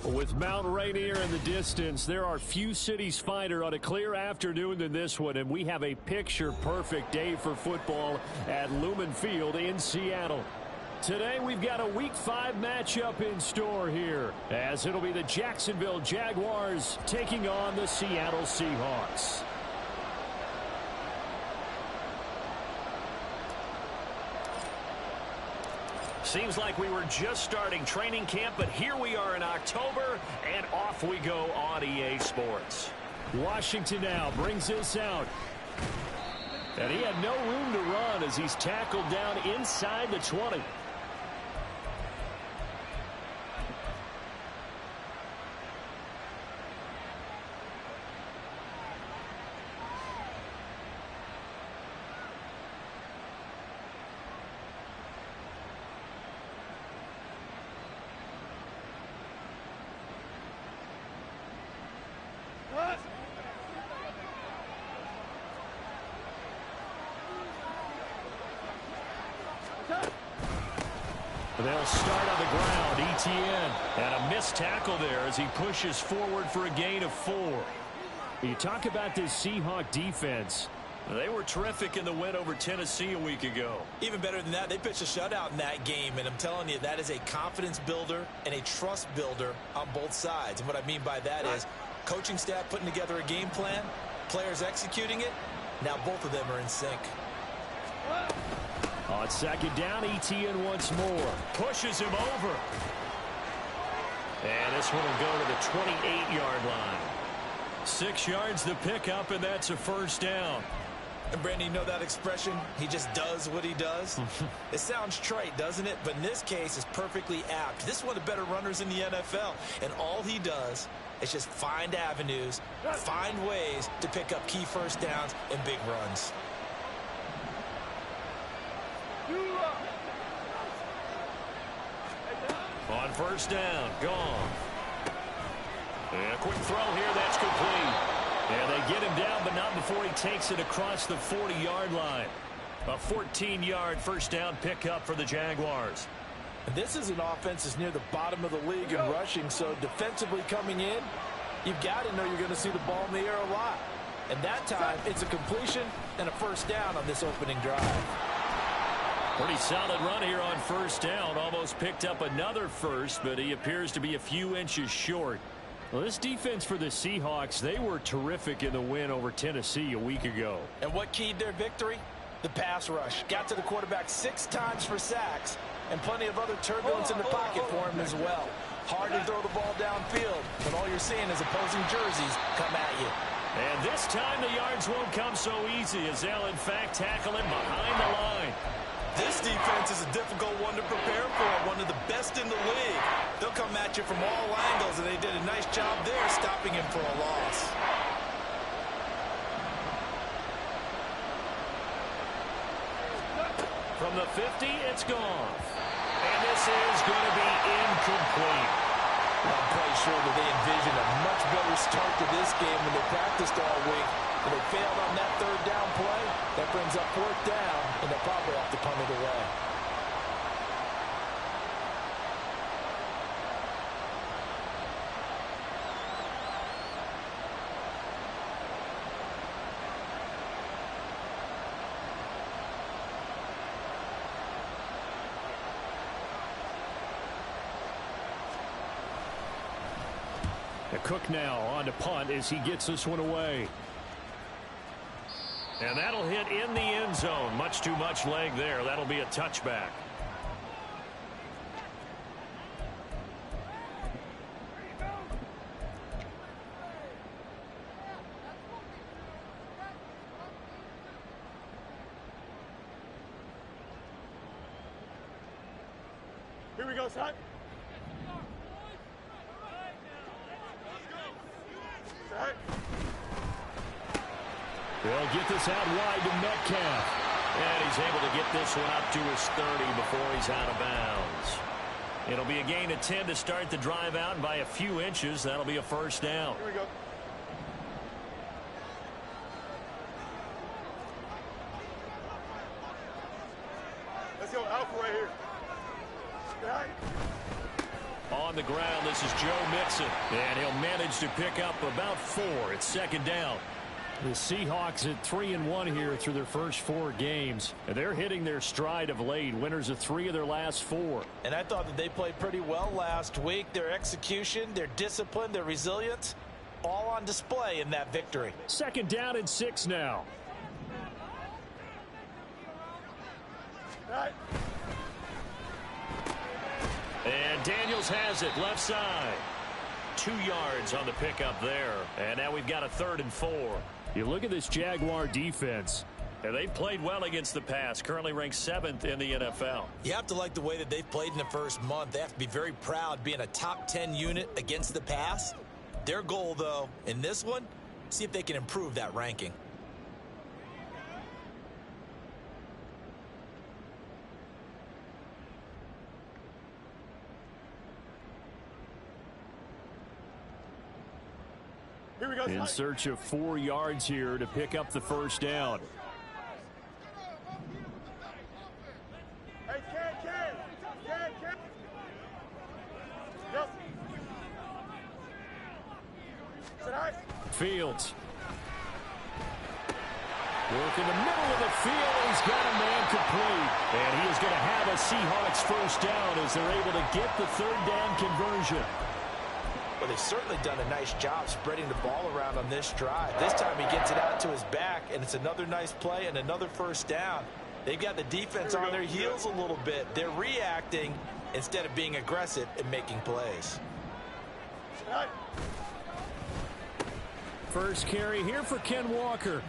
With Mount Rainier in the distance, there are few cities finer on a clear afternoon than this one, and we have a picture-perfect day for football at Lumen Field in Seattle. Today, we've got a Week 5 matchup in store here, as it'll be the Jacksonville Jaguars taking on the Seattle Seahawks. Seems like we were just starting training camp, but here we are in October, and off we go on EA Sports. Washington now brings this out. And he had no room to run as he's tackled down inside the 20. They'll start on the ground. Etienne. And a missed tackle there as he pushes forward for a gain of 4. You talk about this Seahawk defense. They were terrific in the win over Tennessee a week ago. Even better than that, they pitched a shutout in that game, and I'm telling you, that is a confidence builder and a trust builder on both sides. And what I mean by that is coaching staff putting together a game plan, players executing it. Now both of them are in sync. On second down, Etienne once more. Pushes him over. And this one will go to the 28-yard line. 6 yards to pick up, and that's a first down. And Brandon, you know that expression? He just does what he does. It sounds trite, doesn't it? But in this case, it's perfectly apt. This is one of the better runners in the NFL. And all he does is just find avenues, find ways to pick up key first downs and big runs. On first down, gone. And a quick throw here, that's complete. And they get him down, but not before he takes it across the 40-yard line. A 14-yard first down pickup for the Jaguars. This is an offense that's near the bottom of the league in rushing, so defensively coming in, you've got to know you're going to see the ball in the air a lot. And that time, it's a completion and a first down on this opening drive. Pretty solid run here on first down. Almost picked up another first, but he appears to be a few inches short. Well, this defense for the Seahawks, they were terrific in the win over Tennessee a week ago. And what keyed their victory? The pass rush. Got to the quarterback 6 times for sacks, and plenty of other turbulence in the pocket for him as well. Hard to throw the ball downfield, but all you're seeing is opposing jerseys come at you. And this time the yards won't come so easy as they'll, in fact, tackle him behind the line. This defense is a difficult one to prepare for, one of the best in the league. They'll come at you from all angles, and they did a nice job there stopping him for a loss. From the 50, it's gone. And this is going to be incomplete. Well, I'm quite sure that they envisioned a much better start to this game when they practiced all week. When they failed on that third down play, that brings up fourth down, and they'll probably have to punt it away. Cook now on to punt as he gets this one away. And that'll hit in the end zone. Much too much leg there. That'll be a touchback. Here we go, son. They'll get this out wide to Metcalf. And he's able to get this one up to his 30 before he's out of bounds. It'll be a gain of 10 to start the drive out, and by a few inches, that'll be a first down. Here we go. Let's go alpha right here. Right. On the ground, this is Joe Mixon. And he'll manage to pick up about 4. It's second down. The Seahawks at 3-1 here through their first 4 games. And they're hitting their stride of late. Winners of 3 of their last 4. And I thought that they played pretty well last week. Their execution, their discipline, their resilience, all on display in that victory. Second down and 6 now. Right. And Daniels has it left side. 2 yards on the pickup there. And now we've got a 3rd and 4. You look at this Jaguar defense. And they've played well against the pass. Currently ranked 7th in the NFL. You have to like the way that they've played in the first month. They have to be very proud being a top 10 unit against the pass. Their goal, though, in this one, see if they can improve that ranking. Here we go. In search of 4 yards here to pick up the first down. Hey, Ken. Yep. Sit high. Fields. Work in the middle of the field. He's got a man complete. And he is going to have a Seahawks first down as they're able to get the 3rd down conversion. Well, they've certainly done a nice job spreading the ball around on this drive. This time he gets it out to his back, and it's another nice play and another first down. They've got the defense on their heels a little bit. They're reacting instead of being aggressive and making plays. Right. First carry here for Ken Walker.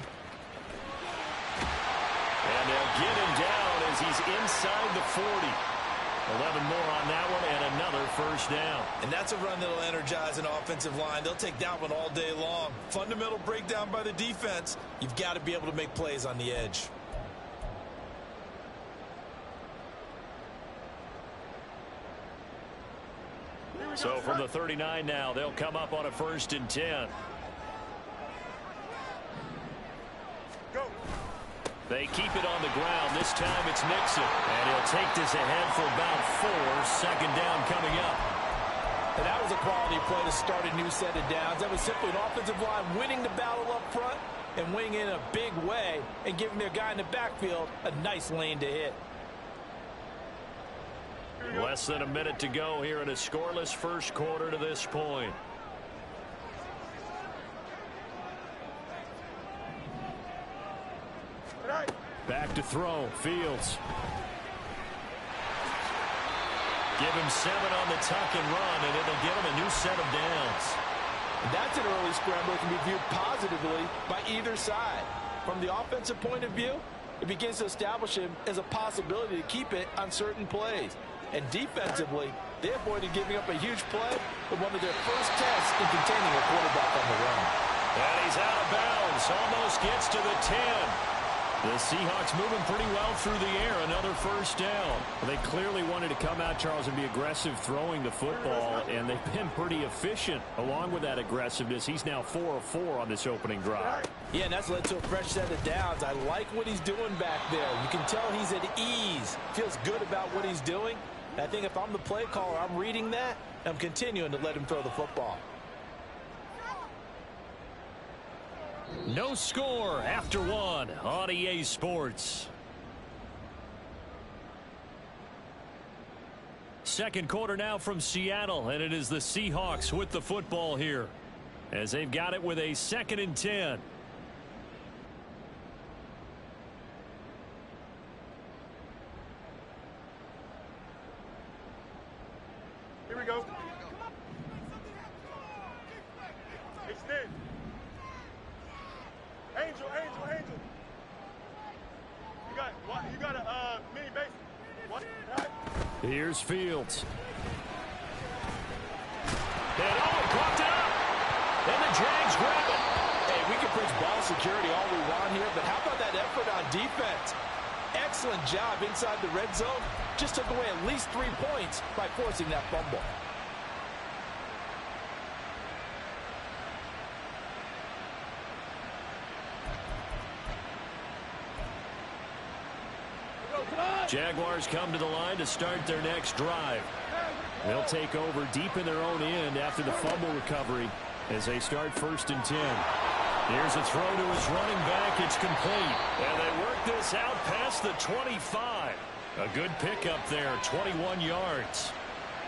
And they'll get him down as he's inside the 40. 11 more on that one and another first down. And that's a run that'll energize an offensive line. They'll take that one all day long. Fundamental breakdown by the defense. You've got to be able to make plays on the edge. So from the 39 now, they'll come up on a 1st and 10. Go. They keep it on the ground. This time it's Mixon. And he'll take this ahead for about 4. Second down coming up. And that was a quality play to start a new set of downs. That was simply an offensive line winning the battle up front and winning in a big way and giving their guy in the backfield a nice lane to hit. Less than a minute to go here in a scoreless first quarter to this point. Right. Back to throw. Fields. Give him 7 on the tuck and run, and it'll get him a new set of downs. And that's an early scramble that can be viewed positively by either side. From the offensive point of view, it begins to establish him as a possibility to keep it on certain plays. And defensively, they avoided giving up a huge play with one of their first tests in containing a quarterback on the run. And he's out of bounds. Almost gets to the 10. The Seahawks moving pretty well through the air. Another first down. They clearly wanted to come out, Charles, and be aggressive throwing the football, and they've been pretty efficient along with that aggressiveness. He's now 4 of 4 on this opening drive. Yeah, and that's led to a fresh set of downs. I like what he's doing back there. You can tell he's at ease. Feels good about what he's doing. I think if I'm the play caller, I'm reading that, and I'm continuing to let him throw the football. No score after 1 on EA Sports. Second quarter now from Seattle, and it is the Seahawks with the football here as they've got it with a 2nd and 10. Here we go. Extend. Angel. You got a mini base. What? Right. Here's Fields. And caught it up. And the Jags grab it. Hey, we can preach ball security all we want here, but how about that effort on defense? Excellent job inside the red zone. Just took away at least 3 points by forcing that fumble. Jaguars come to the line to start their next drive. They'll take over deep in their own end after the fumble recovery as they start 1st and 10. Here's a throw to his running back. It's complete. And they work this out past the 25. A good pickup there, 21 yards.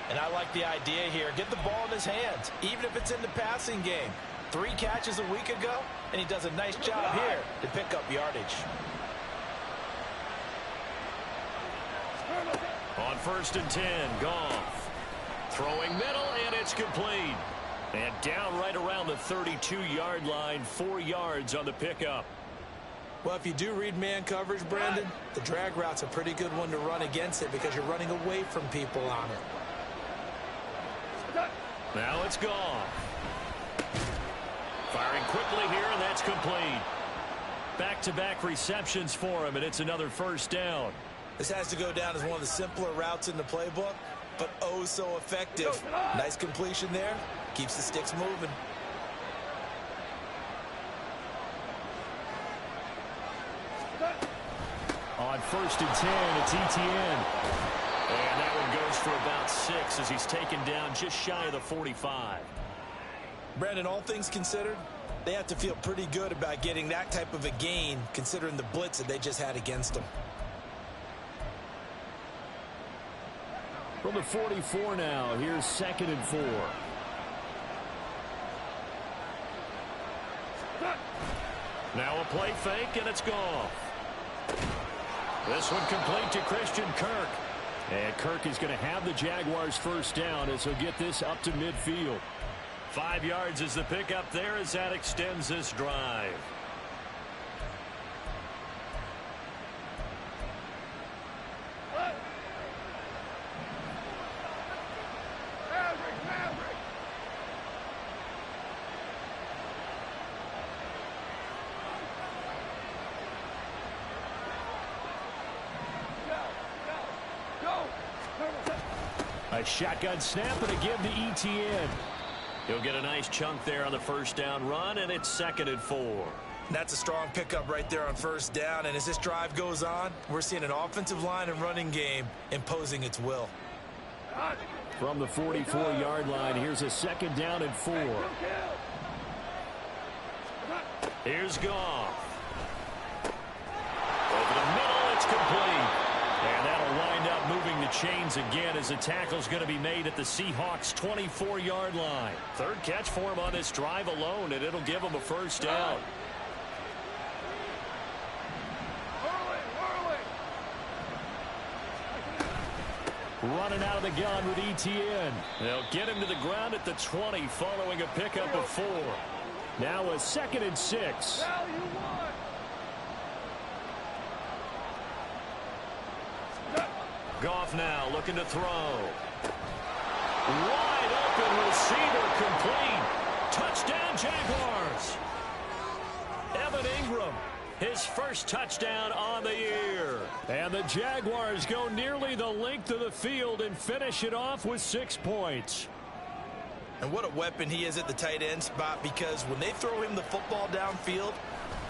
And I like the idea here. Get the ball in his hands, even if it's in the passing game. 3 catches a week ago, and he does a nice job here to pick up yardage. On 1st and 10, Goff. Throwing middle, and it's complete. And down right around the 32-yard line, 4 yards on the pickup. Well, if you do read man coverage, Brandon, the drag route's a pretty good one to run against it because you're running away from people on it. Now it's Goff. Firing quickly here, and that's complete. Back-to-back receptions for him, and it's another 1st down. This has to go down as one of the simpler routes in the playbook, but oh so effective. Nice completion there. Keeps the sticks moving. On 1st and 10, it's Etienne. And that one goes for about 6 as he's taken down just shy of the 45. Brandon, all things considered, they have to feel pretty good about getting that type of a gain considering the blitz that they just had against them. From the 44 now, here's 2nd and 4. Now a play fake, and it's Goff. This one complete to Christian Kirk. And Kirk is going to have the Jaguars 1st down as he'll get this up to midfield. 5 yards is the pickup there as that extends this drive. A shotgun snap and again to Etienne. He'll get a nice chunk there on the 1st down run, and it's 2nd and 4. That's a strong pickup right there on 1st down, and as this drive goes on, we're seeing an offensive line and running game imposing its will. From the 44-yard line, here's a 2nd down and 4. Here's Goff. Over the middle, it's complete. And that'll wind up moving the chains again as the tackle's going to be made at the Seahawks' 24-yard line. 3rd catch for him on this drive alone, and it'll give him a 1st down. Running out of the gun with Etienne. They'll get him to the ground at the 20 following a pickup of 4. Now a 2nd and 6. Goff now looking to throw. Wide open receiver complete. Touchdown Jaguars. Evan Ingram, his 1st touchdown on the year. And the Jaguars go nearly the length of the field and finish it off with 6 points. And what a weapon he is at the tight end spot, because when they throw him the football downfield,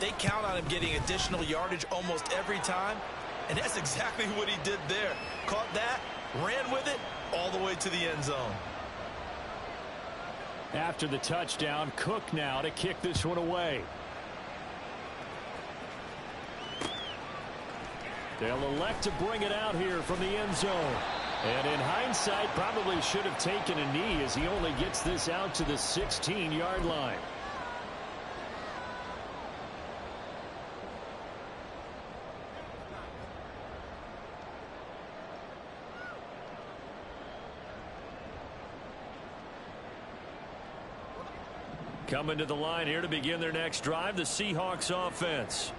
they count on him getting additional yardage almost every time. And that's exactly what he did there. Caught that, ran with it, all the way to the end zone. After the touchdown, Cook now to kick this one away. They'll elect to bring it out here from the end zone. And in hindsight, probably should have taken a knee as he only gets this out to the 16-yard line. Coming to the line here to begin their next drive, the Seahawks offense.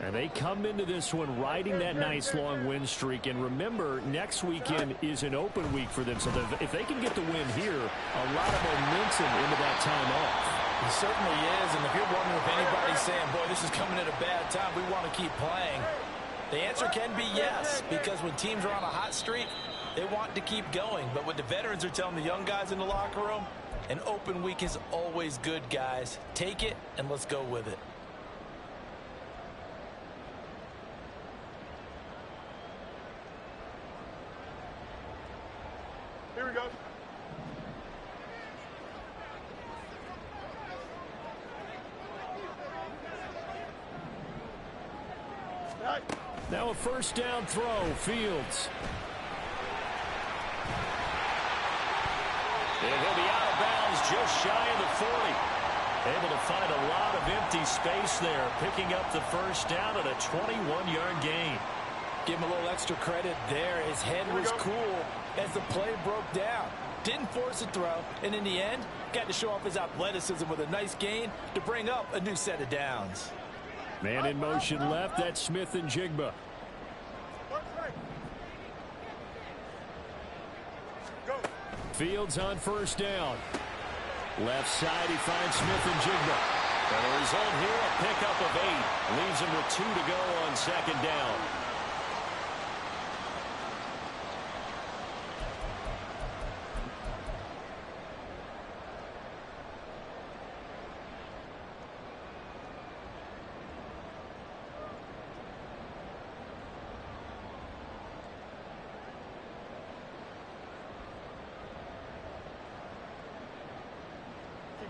And they come into this one riding that nice long win streak. And remember, next weekend is an open week for them. So if they can get the win here, a lot of momentum into that time off. He certainly is. And if you're wondering if anybody's saying, boy, this is coming at a bad time, we want to keep playing, the answer can be yes. Because when teams are on a hot streak, they want to keep going. But what the veterans are telling the young guys in the locker room, an open week is always good, guys. Take it and let's go with it. Here we go. Right. Now a first down throw, Fields. And he'll be out of bounds just shy of the 40. Able to find a lot of empty space there, picking up the first down at a 21-yard gain. Give him a little extra credit there. His head was cool as the play broke down. Didn't force a throw, and in the end, got to show off his athleticism with a nice gain to bring up a new set of downs. Man in motion left, that's Smith and Jigba. Fields on first down. Left side, he finds Smith and Jigba. And the result here, a pickup of 8. Leaves him with 2 to go on second down.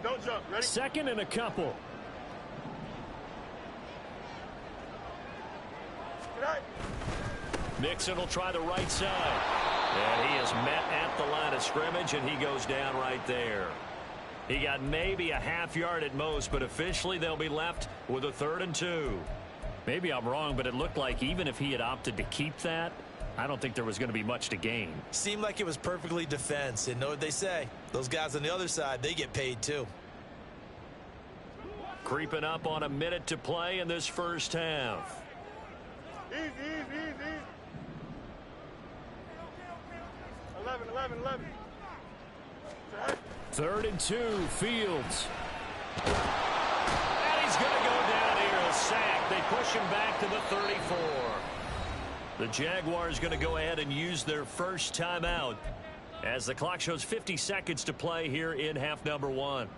Don't jump. Ready? Second and a couple. Right. Mixon will try the right side. And he is met at the line of scrimmage, and he goes down right there. He got maybe a half yard at most, but officially they'll be left with a 3rd and 2. Maybe I'm wrong, but it looked like even if he had opted to keep that, I don't think there was going to be much to gain. Seemed like it was perfectly defense. And know what they say? Those guys on the other side, they get paid too. Creeping up on a minute to play in this first half. Easy. 11. Right. 3rd and 2, Fields. And he's going to go down here, a sack. They push him back to the 34. The Jaguars going to go ahead and use their first timeout as the clock shows 50 seconds to play here in half number 1.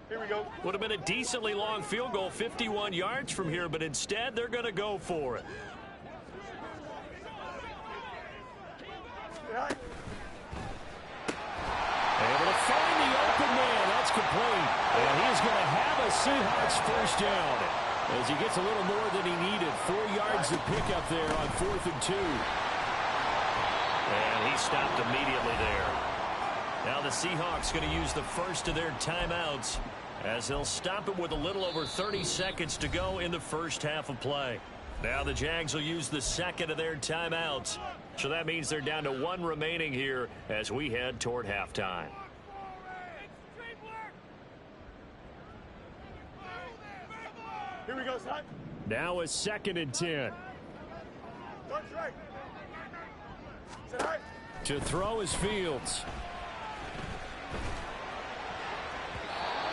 Here we go. Would have been a decently long field goal, 51 yards from here, but instead they're going to go for it. Right. Able to find the open man. That's complete. And he's going to have a Seahawks first down as he gets a little more than he needed. 4 yards of pickup there on 4th and 2. And he stopped immediately there. Now the Seahawks going to use the first of their timeouts as they'll stop it with a little over 30 seconds to go in the first half of play. Now the Jags will use the second of their timeouts. So that means they're down to 1 remaining here as we head toward halftime. Here we go, son. Now a 2nd and 10. Touch right. Sit right. To throw is Fields.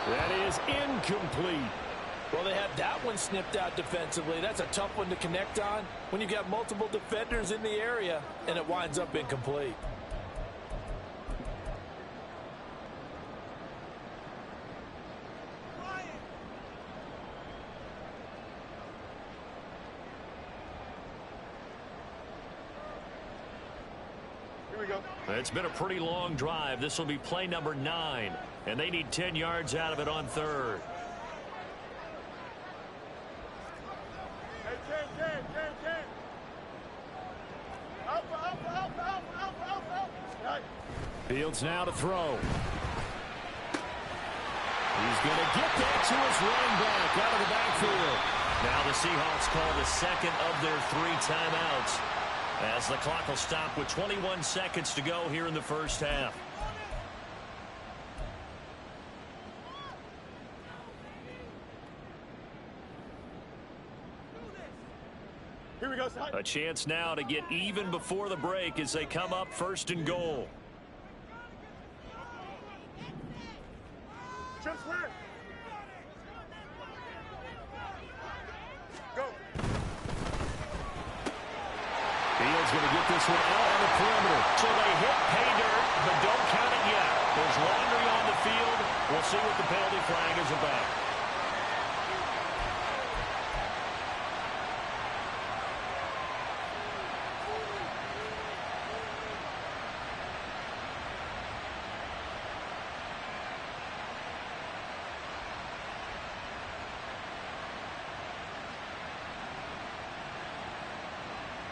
That is incomplete. Well, they had that one snipped out defensively. That's a tough one to connect on when you've got multiple defenders in the area, and it winds up incomplete. Here we go. It's been a pretty long drive. This will be play number 9, and they need 10 yards out of it on 3rd. Hey, 10. Alpha. Right. Fields now to throw. He's going to get that to his running back out of the backfield. Now the Seahawks call the second of their 3 timeouts as the clock will stop with 21 seconds to go here in the first half. Here we go, son. A chance now to get even before the break as they come up 1st and goal. Jump square. Go. Fields going to get this one out on the perimeter. So they hit pay dirt, but don't count it yet. There's laundry on the field. We'll see what the penalty flag is about.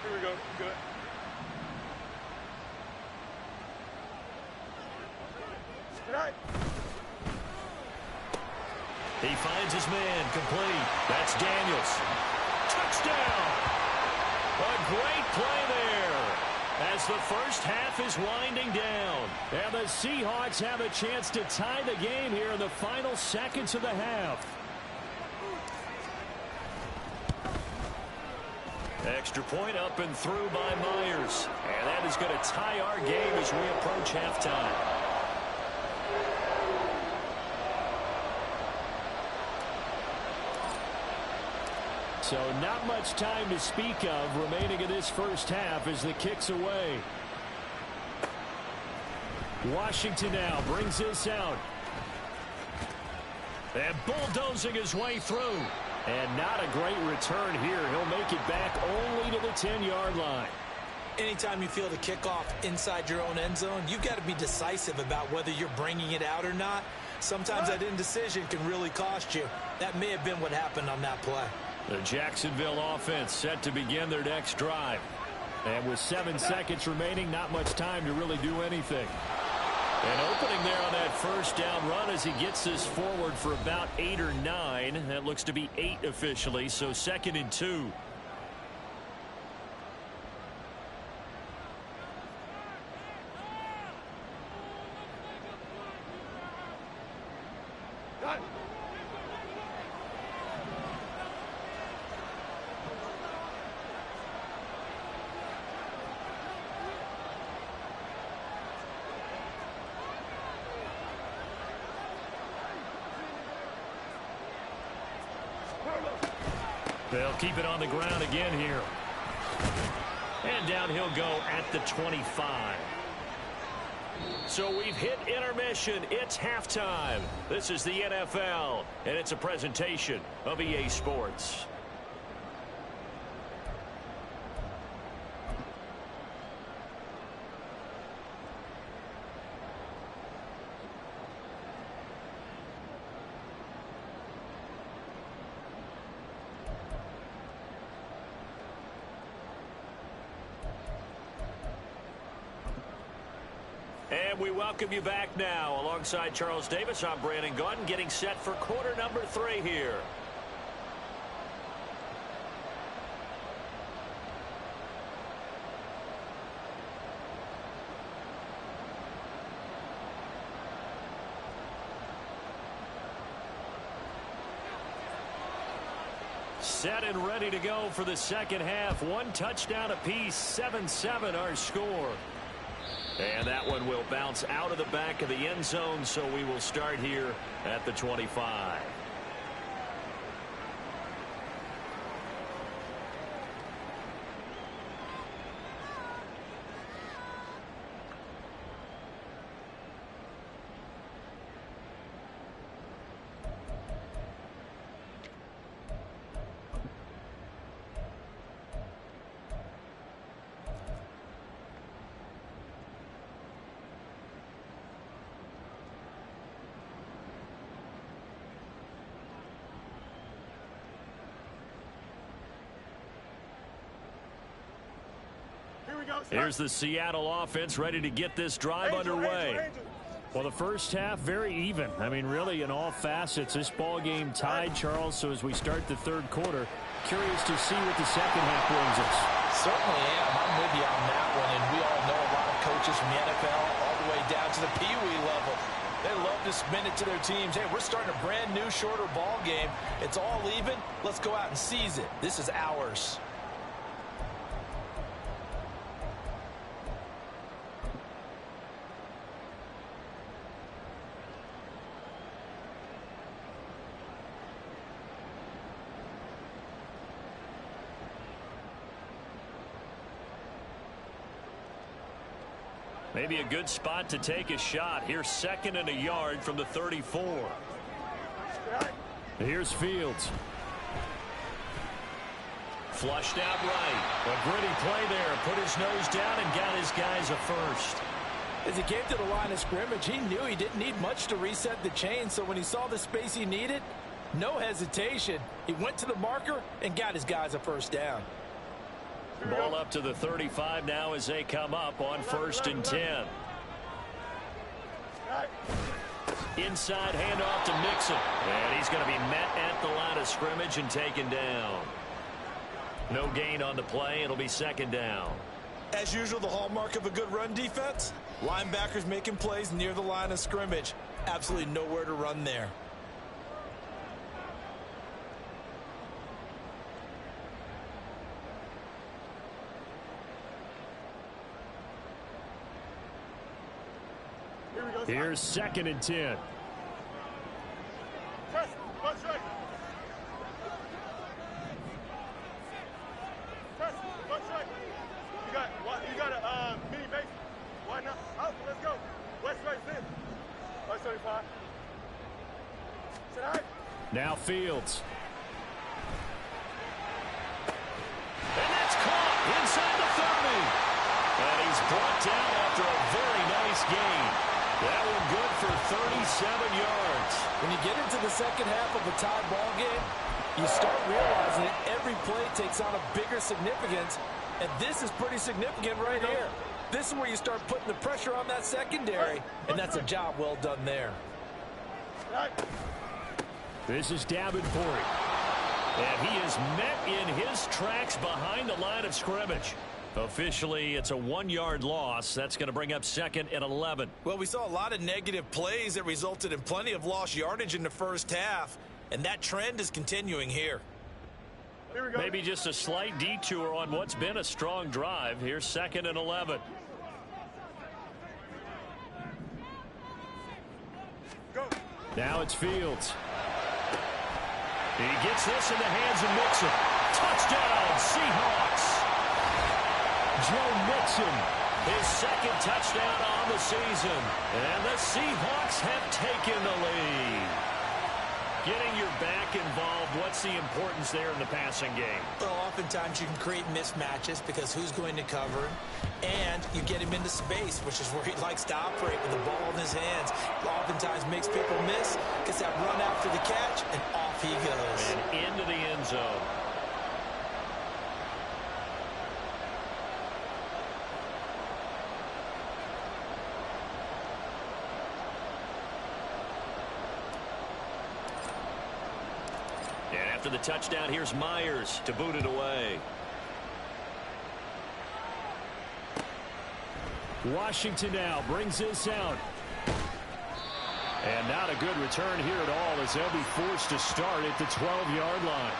Here we go. Good. Good night. He finds his man, complete. That's Daniels. Touchdown! A great play there as the first half is winding down. And the Seahawks have a chance to tie the game here in the final seconds of the half. Extra point up and through by Myers. And that is going to tie our game as we approach halftime. So not much time to speak of remaining in this first half as the kick's away. Washington now brings this out. And bulldozing his way through. And not a great return here. He'll make it back only to the 10-yard line. Anytime you feel the kickoff inside your own end zone, you've got to be decisive about whether you're bringing it out or not. Sometimes that indecision can really cost you. That may have been what happened on that play. The Jacksonville offense set to begin their next drive. And with 7 seconds remaining, not much time to really do anything. And opening there on that first down run as he gets this forward for about 8 or 9. That looks to be 8 officially, so 2nd and 2. They'll keep it on the ground again here. And down he'll go at the 25. So we've hit intermission. It's halftime. This is the NFL, and it's a presentation of EA Sports. And we welcome you back now. Alongside Charles Davis, I'm Brandon Gaudin, getting set for quarter number 3 here. Set and ready to go for the second half. 1 touchdown apiece, 7-7 our score. And that one will bounce out of the back of the end zone, so we will start here at the 25. Here's the Seattle offense ready to get this drive underway. Well, the first half, very even. I mean, really, in all facets, this ball game tied, Charles. So as we start the third quarter, curious to see what the second half brings us. Certainly am. I'm with you on that one. And we all know a lot of coaches from the NFL all the way down to the Pee Wee level. They love to spin it to their teams. Hey, we're starting a brand new, shorter ball game. It's all even. Let's go out and seize it. This is ours. Maybe a good spot to take a shot. Here's 2nd and a yard from the 34. Here's Fields. Flushed out right. A gritty play there. Put his nose down and got his guys a first. As he came to the line of scrimmage, he knew he didn't need much to reset the chain. So when he saw the space he needed, no hesitation. He went to the marker and got his guys a first down. Ball up to the 35 now as they come up on 1st and 10. Inside handoff to Mixon. And he's going to be met at the line of scrimmage and taken down. No gain on the play. It'll be 2nd down. As usual, the hallmark of a good run defense, linebackers making plays near the line of scrimmage. Absolutely nowhere to run there. Here's 2nd and 10. You got a mini base. Why not? Out, let's go. West right in. 175. Sit high. Now Fields. And that's caught inside the 30. And he's brought down after a very nice gain. That one good for 37 yards. When you get into the second half of a tie ball game, you start realizing that every play takes on a bigger significance, and this is pretty significant right here. This is where you start putting the pressure on that secondary, and that's a job well done there. This is Davenport. And he is met in his tracks behind the line of scrimmage. Officially, it's a 1-yard loss. That's going to bring up 2nd and 11. Well, we saw a lot of negative plays that resulted in plenty of lost yardage in the first half, and that trend is continuing here. Here we go. Maybe just a slight detour on what's been a strong drive. Here's 2nd and 11. Go. Now it's Fields. He gets this in the hands of Mixon. Touchdown, Seahawks. Joe Mixon, his 2nd touchdown on the season. And the Seahawks have taken the lead. Getting your back involved, what's the importance there in the passing game? Well, oftentimes you can create mismatches because who's going to cover him, and you get him into space, which is where he likes to operate with the ball in his hands. Oftentimes makes people miss, gets that run after the catch, and off he goes. And into the end zone. And after the touchdown, here's Myers to boot it away. Washington now brings this out. And not a good return here at all as they'll be forced to start at the 12-yard line.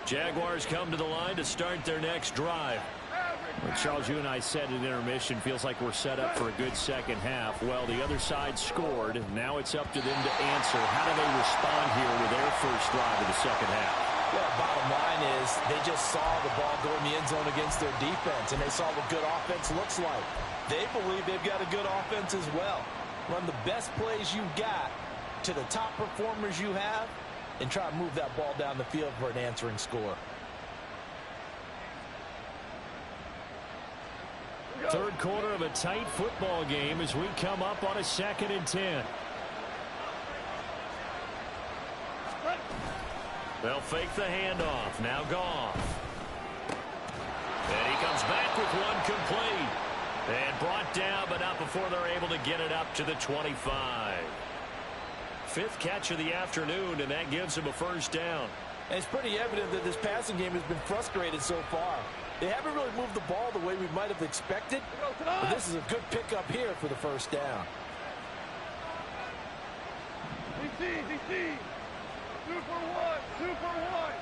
Jaguars come to the line to start their next drive. Well, Charles, you and I said at intermission, feels like we're set up for a good second half. Well, the other side scored. Now it's up to them to answer. How do they respond here with their first drive of the second half? Well, bottom line is they just saw the ball go in the end zone against their defense, and they saw what good offense looks like. They believe they've got a good offense as well. Run the best plays you've got to the top performers you have, and try to move that ball down the field for an answering score. Third quarter of a tight football game as we come up on a 2nd and 10. They'll fake the handoff. Now Goff. And he comes back with one complete. And brought down, but not before they're able to get it up to the 25. 5th catch of the afternoon, and that gives him a first down. And it's pretty evident that this passing game has been frustrated so far. They haven't really moved the ball the way we might have expected, but this is a good pickup here for the first down. DC. 2 for 1. 2 for 1.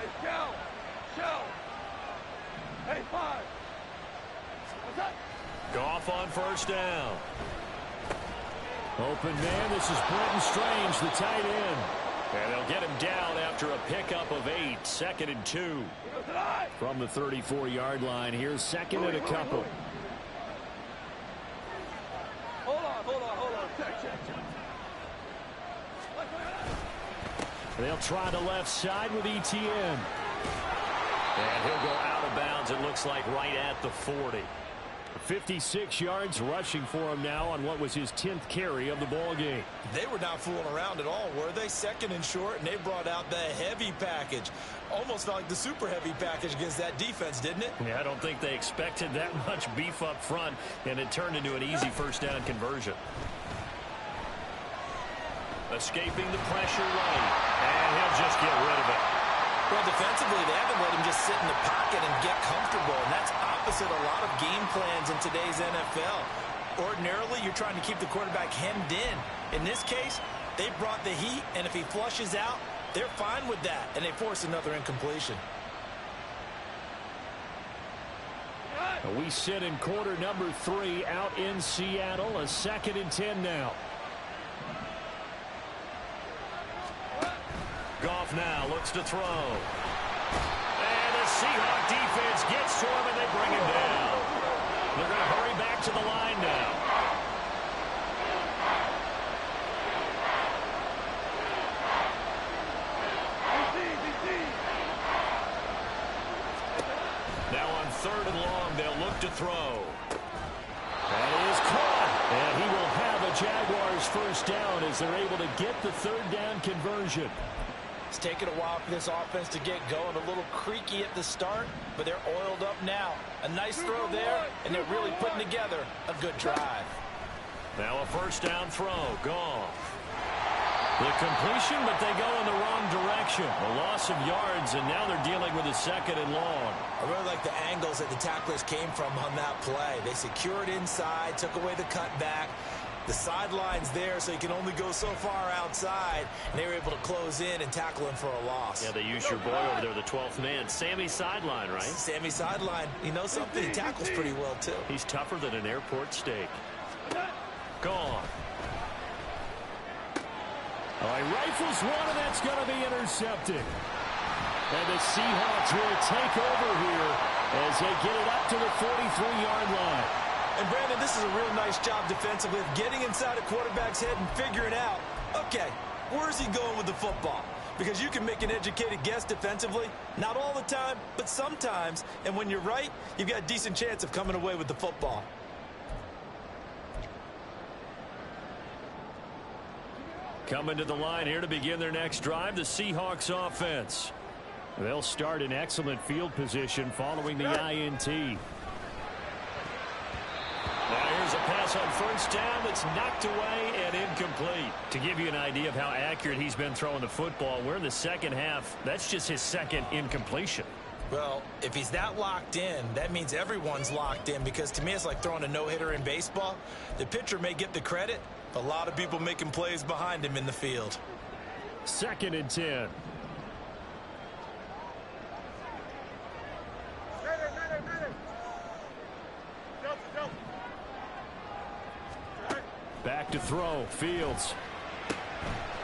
Hey, Shell. Hey, 5. What's up? Goff on first down. Open man, this is Brenton Strange, the tight end. And they'll get him down after a pickup of 8. 2nd and 2. From the 34-yard line. Here's 2nd and a couple. Hold on. Check. They'll try the left side with Etienne. And he'll go out of bounds, it looks like, right at the 40. 56 yards rushing for him now on what was his 10th carry of the ball game. They were not fooling around at all, were they? 2nd and short, and they brought out the heavy package. Almost felt like the super heavy package against that defense, didn't it? Yeah, I don't think they expected that much beef up front, and it turned into an easy first down conversion. Escaping the pressure right, and he'll just get rid of it. Well, defensively, they haven't let him just sit in the pocket and get comfortable, and that's opposite a lot of game plans in today's NFL. Ordinarily, you're trying to keep the quarterback hemmed in. In this case, they brought the heat, and if he flushes out, they're fine with that, and they force another incompletion. We sit in quarter number 3 out in Seattle. A 2nd and 10 now. Goff now looks to throw. And the Seahawks defense gets to him, and they bring him down. They're going to hurry back to the line now. Now on 3rd and long, they'll look to throw. That is caught. And he will have a Jaguars first down as they're able to get the 3rd down conversion. It's taken a while for this offense to get going. A little creaky at the start, but they're oiled up now. A nice throw there, and they're really putting together a good drive. Now a first down throw. Gone. The completion, but they go in the wrong direction. A loss of yards, and now they're dealing with a 2nd and long. I really like the angles that the tacklers came from on that play. They secured inside, took away the cutback. The sideline's there, so you can only go so far outside, and they were able to close in and tackle him for a loss. Yeah, they used your boy over there, the 12th man. Sammy Sideline, right? Sammy Sideline. You know something? He tackles pretty well, too. He's tougher than an airport steak. Gone. All right, rifles one, and that's going to be intercepted. And the Seahawks will take over here as they get it up to the 43-yard line. And, Brandon, this is a real nice job defensively of getting inside a quarterback's head and figuring out, okay, where's he going with the football? Because you can make an educated guess defensively, not all the time, but sometimes. And when you're right, you've got a decent chance of coming away with the football. Coming to the line here to begin their next drive, the Seahawks offense. They'll start in excellent field position following the INT. Now here's a pass on first down that's knocked away and incomplete. To give you an idea of how accurate he's been throwing the football, we're in the second half. That's just his 2nd incompletion. Well, if he's that locked in, that means everyone's locked in, because to me it's like throwing a no-hitter in baseball. The pitcher may get the credit, but a lot of people making plays behind him in the field. 2nd and 10. Back to throw. Fields.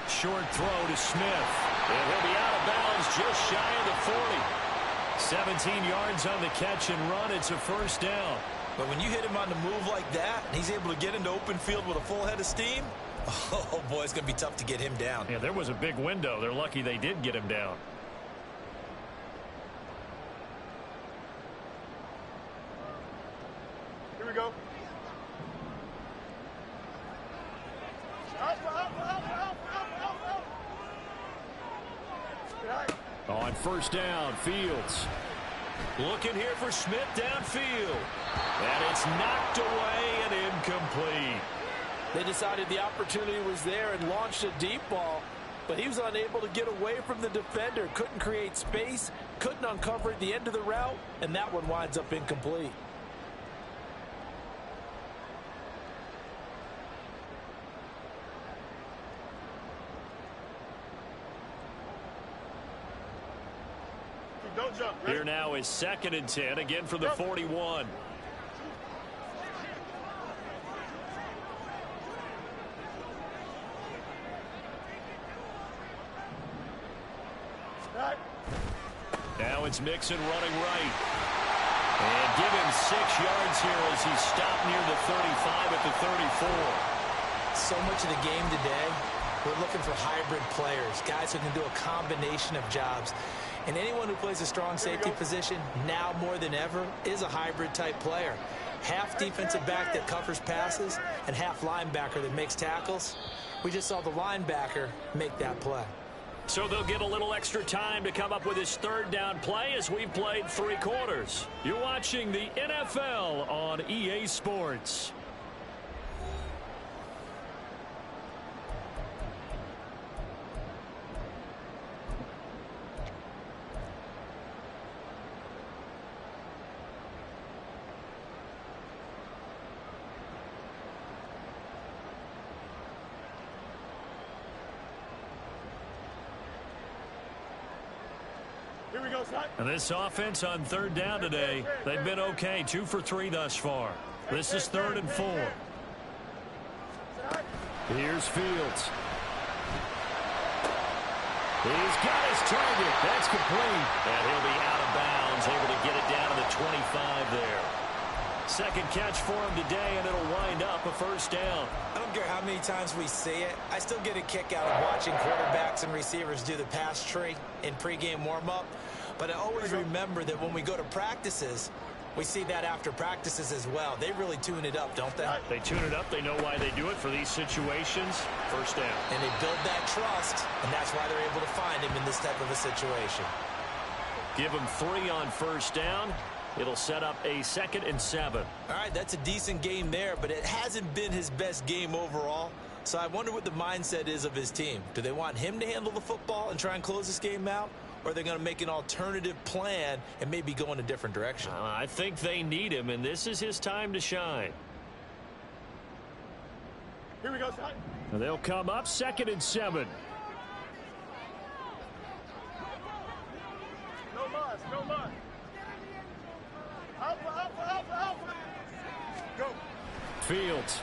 Short throw to Smith. And he'll be out of bounds just shy of the 40. 17 yards on the catch and run. It's a first down. But when you hit him on the move like that, and he's able to get into open field with a full head of steam, oh boy, it's going to be tough to get him down. Yeah, there was a big window. They're lucky they did get him down. Here we go. On first down, Fields. Looking here for Smith downfield. And it's knocked away and incomplete. They decided the opportunity was there and launched a deep ball, but he was unable to get away from the defender. Couldn't create space, couldn't uncover at the end of the route, and that one winds up incomplete. Don't jump. Ready? Here now is 2nd and 10, again from the 41. Right. Now it's Mixon running right. And give him 6 yards here as he's stopped near the 35 at the 34. So much of the game today, we're looking for hybrid players, guys who can do a combination of jobs. And anyone who plays a strong safety position, now more than ever, is a hybrid type player. Half defensive back that covers passes and half linebacker that makes tackles. We just saw the linebacker make that play. So they'll get a little extra time to come up with his 3rd down play as we've played 3 quarters. You're watching the NFL on EA Sports. Here we go, son. And this offense on 3rd down today, they've been okay. 2 for 3 thus far. This is 3rd and 4. Here's Fields. He's got his target. That's complete. And he'll be out of bounds, able to get it down to the 25 there. 2nd catch for him today, and it'll wind up a 1st down. I don't care how many times we see it. I still get a kick out of watching quarterbacks and receivers do the pass tree in pregame warm-up. But I always remember that when we go to practices, we see that after practices as well. They really tune it up, don't they? They tune it up. They know why they do it for these situations. 1st down. And they build that trust, and that's why they're able to find him in this type of a situation. Give him 3 on 1st down. It'll set up a 2nd and 7. All right, that's a decent game there, but it hasn't been his best game overall. So I wonder what the mindset is of his team. Do they want him to handle the football and try and close this game out? Or are they going to make an alternative plan and maybe go in a different direction? I think they need him, and this is his time to shine. Here we go, son. And they'll come up 2nd and 7. No muss, no muss. Alpha, alpha, alpha, alpha. Go. Fields.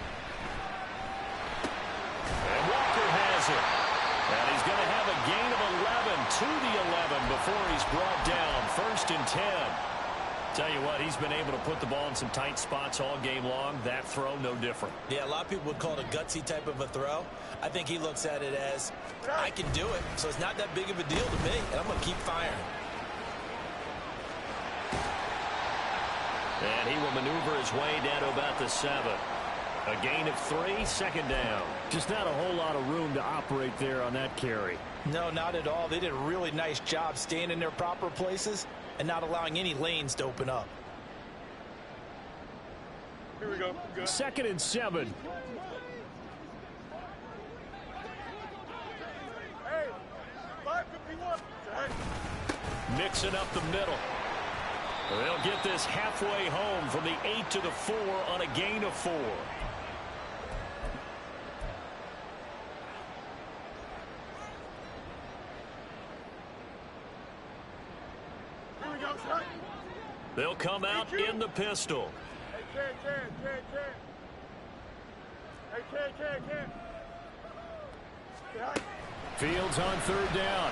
And Walker has it. And he's going to have a gain of 11 to the 11 before he's brought down. 1st and 10. Tell you what, he's been able to put the ball in some tight spots all game long. That throw, no different. Yeah, a lot of people would call it a gutsy type of a throw. I think he looks at it as, I can do it, so it's not that big of a deal to me, and I'm going to keep firing. And he will maneuver his way down to about the 7. A gain of 3, 2nd down. Just not a whole lot of room to operate there on that carry. No, not at all. They did a really nice job staying in their proper places and not allowing any lanes to open up. Here we go. Good. 2nd and 7. Hey, 551. Hey. Mixing up the middle. They'll get this halfway home from the 8 to the 4 on a gain of 4. Here we go, son. They'll come out in the pistol. Hey, Ken. Hey, Ken. Right. Fields on 3rd down.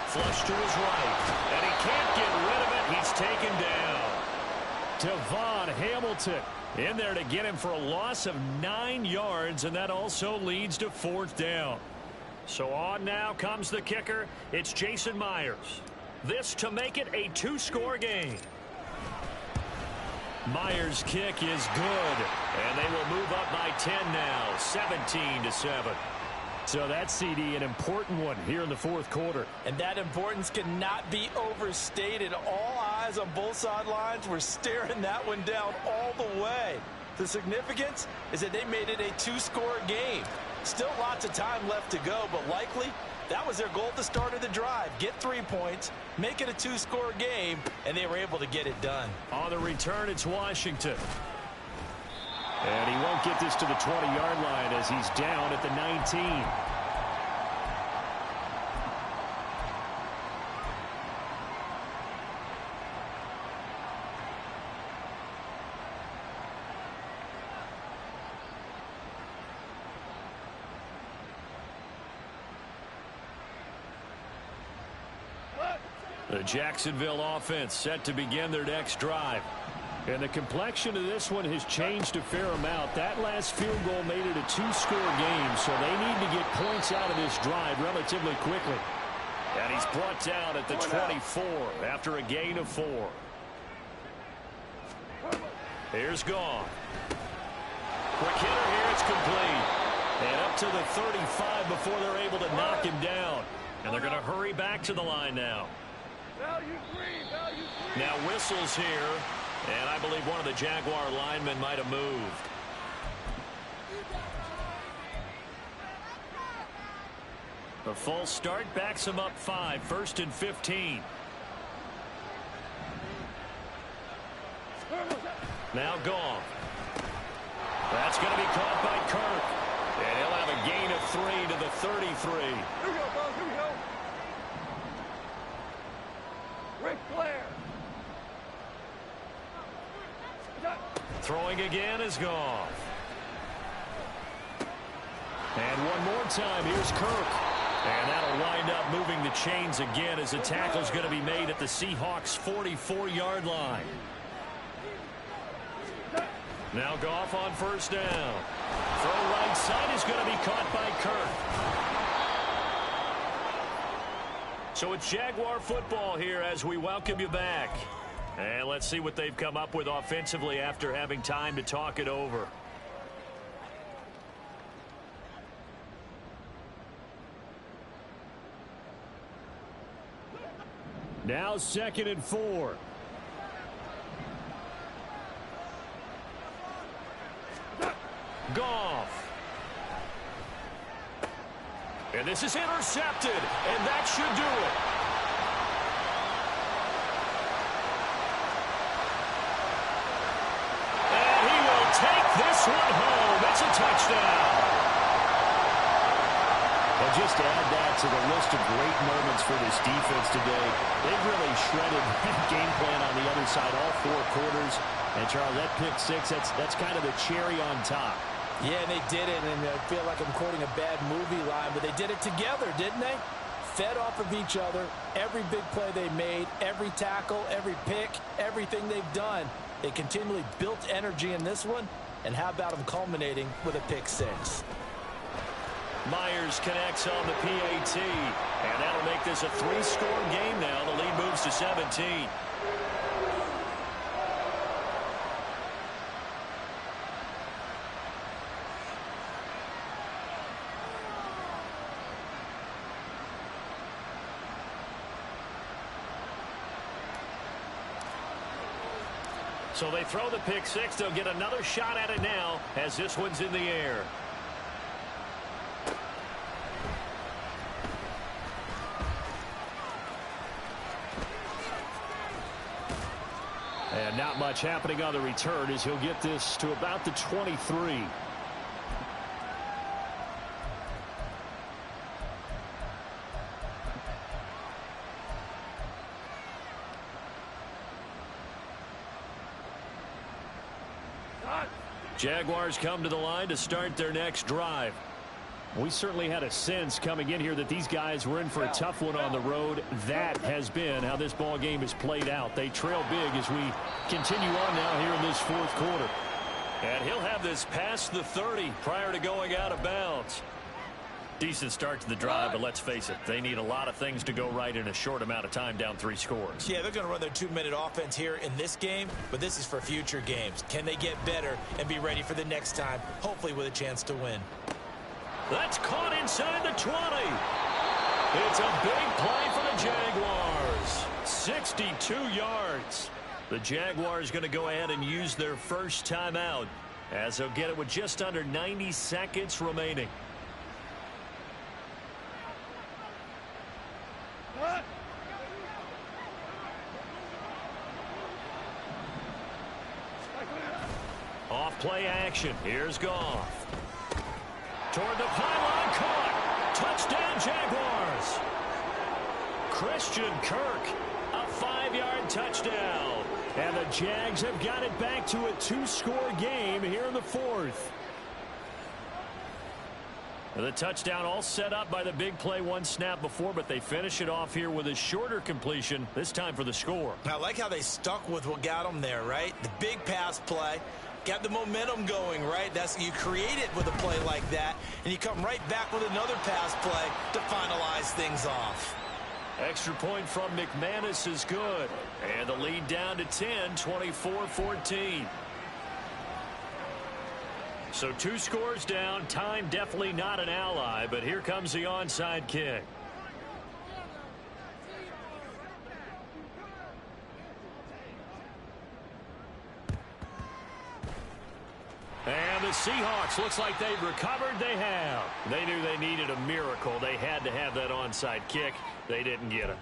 Flush to his right. And he can't get rid of it. He's taken down. Devon Hamilton in there to get him for a loss of 9 yards, and that also leads to 4th down. So on now comes the kicker. It's Jason Myers. This to make it a 2-score game. Myers' kick is good, and they will move up by 10 now, 17-7. So that CD, an important one here in the 4th quarter. And that importance cannot be overstated. All eyes on both sidelines were staring that one down all the way. The significance is that they made it a 2-score game. Still lots of time left to go, but likely that was their goal at the start of the drive. Get 3 points, make it a 2-score game, and they were able to get it done. On the return, it's Washington. And he won't get this to the 20-yard line as he's down at the 19. The Jacksonville offense set to begin their next drive. And the complexion of this one has changed a fair amount. That last field goal made it a two-score game, so they need to get points out of this drive relatively quickly. And he's brought down at the 24 after a gain of 4. Here's Goff. Quick hitter here, it's complete. And up to the 35 before they're able to knock him down. And they're going to hurry back to the line now. Now whistles here, and I believe one of the Jaguar linemen might have moved. The false start backs him up 5, 1st and 15. Now Goff. That's going to be caught by Kirk. And he'll have a gain of 3 to the 33. Here we go, Buzz. Here we go. Ric Flair. Throwing again is Goff. And one more time, here's Kirk. And that'll wind up moving the chains again as the tackle's going to be made at the Seahawks' 44-yard line. Now Goff on first down. Throw right side is going to be caught by Kirk. So it's Jaguar football here as we welcome you back. And let's see what they've come up with offensively after having time to talk it over. Now 2nd and 4. Goff. And this is intercepted, and that should do it. And he will take this one home. It's a touchdown. And just to add that to the list of great moments for this defense today, they've really shredded that game plan on the other side all 4 quarters. And, Charles, that pick 6, that's kind of the cherry on top. Yeah, and they did it, and I feel like I'm quoting a bad movie line, but they did it together, didn't they? Fed off of each other, every big play they made, every tackle, every pick, everything they've done. They continually built energy in this one, and how about them culminating with a pick 6? Myers connects on the PAT, and that'll make this a 3-score game now. The lead moves to 17. So they throw the pick 6. They'll get another shot at it now as this one's in the air. And not much happening on the return as he'll get this to about the 23. Jaguars come to the line to start their next drive. We certainly had a sense coming in here that these guys were in for a tough one on the road. That has been how this ball game has played out. They trail big as we continue on now here in this 4th quarter. And he'll have this past the 30 prior to going out of bounds. Decent start to the drive, but let's face it, they need a lot of things to go right in a short amount of time, down 3 scores. Yeah, they're going to run their 2-minute offense here in this game, but this is for future games. Can they get better and be ready for the next time, hopefully with a chance to win? That's caught inside the 20. It's a big play for the Jaguars. 62 yards. The Jaguars going to go ahead and use their first timeout as they'll get it with just under 90 seconds remaining. Off play action. Here's Goff. Toward the pylon, caught. Touchdown, Jaguars. Christian Kirk, a 5-yard touchdown. And the Jags have got it back to a 2-score game here in the 4th. The touchdown all set up by the big play one snap before, but they finish it off here with a shorter completion, this time for the score. I like how they stuck with what got them there, right? The big pass play. Got the momentum going, right? You create it with a play like that, and you come right back with another pass play to finalize things off. Extra point from McManus is good. And the lead down to 10, 24-14. So 2 scores down. Time definitely not an ally, but here comes the onside kick. And the Seahawks, looks like they've recovered. They have. They knew they needed a miracle. They had to have that onside kick. They didn't get it.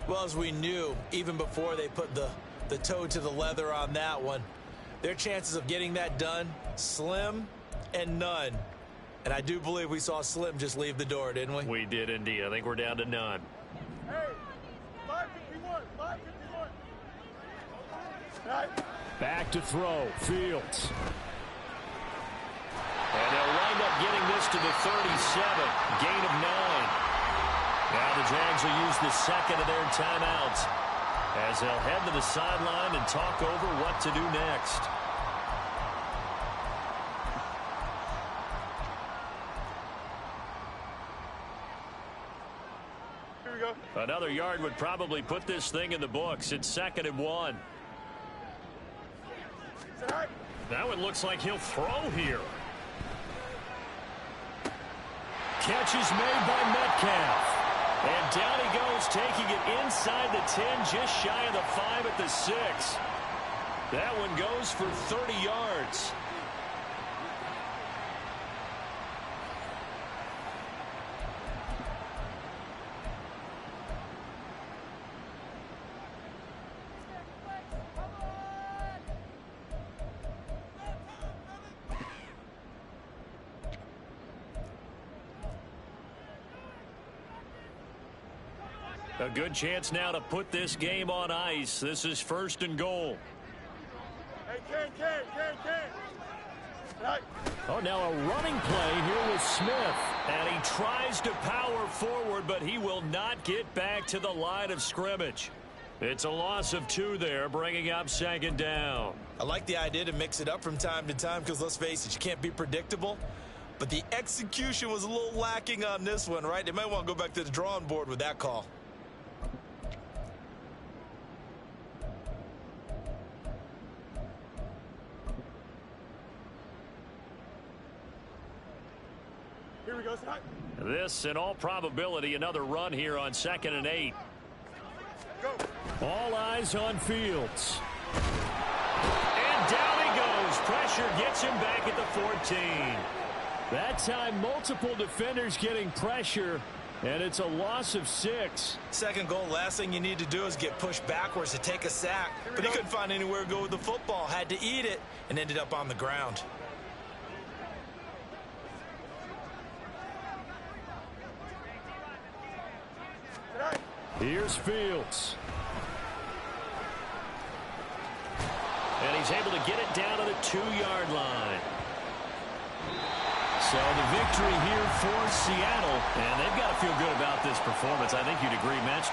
Well, as we knew, even before they put the toe to the leather on that one, their chances of getting that done, slim and none. And I do believe we saw Slim just leave the door, didn't we? We did indeed. I think we're down to none. Hey, 551, 551. Right. Back to throw. Fields. And they'll wind up getting this to the 37. Gain of 9. Now the Jags will use the second of their timeouts as they'll head to the sideline and talk over what to do next. Here we go. Another yard would probably put this thing in the books. It's 2nd and 1. Now it looks like he'll throw here. Catch is made by Metcalf. And down he goes, taking it inside the 10, just shy of the 5 at the 6. That one goes for 30 yards. A good chance now to put this game on ice. This is 1st and goal. Hey, Ken. Right. Oh, now a running play here with Smith. And he tries to power forward, but he will not get back to the line of scrimmage. It's a loss of 2 there, bringing up 2nd down. I like the idea to mix it up from time to time because, let's face it, you can't be predictable. But the execution was a little lacking on this one, right? They might want to go back to the drawing board with that call. Here we go, Scott. This, in all probability, another run here on 2nd and 8. Go. All eyes on Fields. And down he goes. Pressure gets him back at the 14. That time, multiple defenders getting pressure, and it's a loss of 6. 2nd goal, last thing you need to do is get pushed backwards to take a sack. But he couldn't find anywhere to go with the football. Had to eat it and ended up on the ground. Here's Fields. And he's able to get it down to the 2-yard line. So the victory here for Seattle. And they've got to feel good about this performance. I think you'd agree, Matt.